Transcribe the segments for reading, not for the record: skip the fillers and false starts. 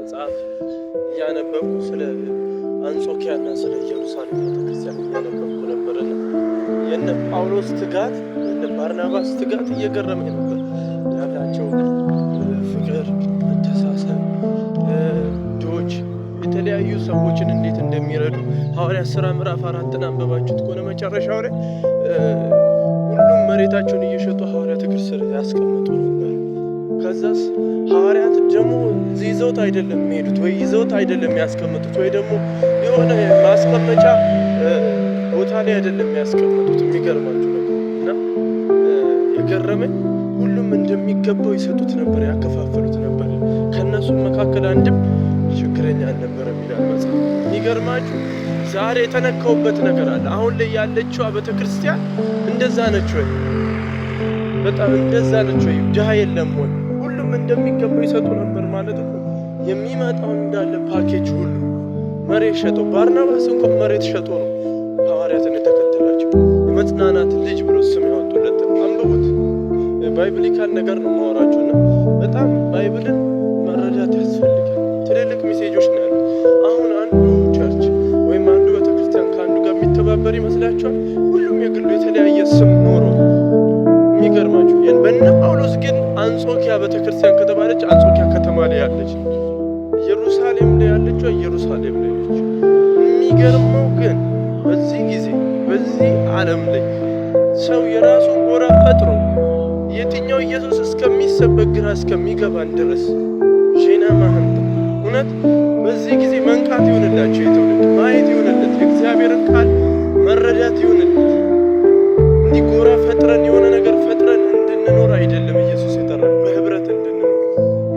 መጽሐፍ እያነበብኩ ስለ አንጾኪያና ስለ ኢየሩሳሌም ቤተክርስቲያን እያነበብኩ ነበርና የነ ጳውሎስ ትጋት የነ ባርናባስ ትጋት እየገረመኝ ነበር። ያላቸው ፍቅር፣ መተሳሰብ፣ ድሆች የተለያዩ ሰዎችን እንዴት እንደሚረዱ ሐዋርያት ሥራ ምዕራፍ 4 አንብባችሁት ከሆነ መጨረሻው ላይ ሁሉም መሬታቸውን እየሸጡ ሐዋርያት እግር ስር ያስቀምጡ ነበር። ከዛስ ሐዋርያት ደግሞ ይዘውት አይደለም የሚሄዱት ወይ ይዘውት አይደለም ያስቀምጡት ወይ ደግሞ የሆነ ማስቀመጫ ቦታ ላይ አይደለም ያስቀምጡት። የሚገርማችሁ ነገር እና የገረመኝ ሁሉም እንደሚገባው ይሰጡት ነበር፣ ያከፋፈሉት ነበር። ከነሱም መካከል አንድም ችግረኛ አልነበረም ይላል መጽሐፍ። የሚገርማችሁ ዛሬ የተነካውበት ነገር አለ። አሁን ላይ ያለችው ቤተክርስቲያን እንደዛ ነች ወይ? በጣም እንደዛ ነች ወይ? ድሃ የለም ወይ? ሁሉም እንደሚገባው ይሰጡ ነበር ማለት ነው። የሚመጣው እንዳለ ፓኬጅ ሁሉ መሬት ሸጦ፣ ባርናባስ እንኳን መሬት ሸጦ ነው ሐዋርያትን የተከተላቸው። የመጽናናት ልጅ ብሎ ስም ያወጡለት። አንብቡት። ባይብሊካል ነገር ነው ማወራችሁና በጣም ባይብልን መረዳት ያስፈልጋል። ትልልቅ ሜሴጆች ነው ያሉት። አሁን አንዱ ቸርች ወይም አንዱ ቤተክርስቲያን ከአንዱ ጋር የሚተባበር ይመስላችኋል? ሁሉም የግሉ የተለያየ ስም ኖሮ የሚገርማችሁ በእነ ጳውሎስ ግን አንጾኪያ ቤተክርስቲያን ከተባለች አንጾኪያ ከተማ ላይ ያለች፣ ኢየሩሳሌም ላይ ያለችው ኢየሩሳሌም ላይ ነች። የሚገርመው ግን በዚህ ጊዜ በዚህ ዓለም ላይ ሰው የራሱ ጎራ ፈጥሮ የትኛው ኢየሱስ እስከሚሰበክ ግራ እስከሚገባን ድረስ ሼና ማህንት እውነት በዚህ ጊዜ መንቃት ይሆንላቸው፣ የትውልድ ማየት ይሆንለት፣ የእግዚአብሔርን ቃል መረዳት ይሆንለት። እንዲህ ጎራ ፈጥረን የሆነ ነገር ፈጥረን እንድንኖር አይደለም ኢየሱስ የጠራን፣ በህብረት እንድንኖር።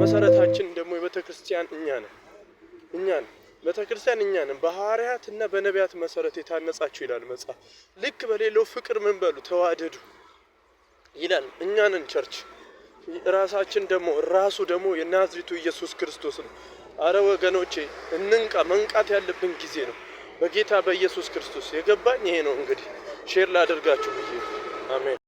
መሰረታችን ደግሞ የቤተክርስቲያን እኛ ነን። ቤተክርስቲያን እኛ ነን። በሐዋርያትና በነቢያት መሰረት የታነጻችሁ ይላል መጽሐፍ። ልክ በሌለው ፍቅር ምን በሉ ተዋደዱ ይላል። እኛ ነን ቸርች። ራሳችን ደግሞ ራሱ ደግሞ የናዝሬቱ ኢየሱስ ክርስቶስ ነው። አረ ወገኖቼ እንንቃ። መንቃት ያለብን ጊዜ ነው። በጌታ በኢየሱስ ክርስቶስ የገባኝ ይሄ ነው። እንግዲህ ሼር ላደርጋችሁ ብዬ አሜን።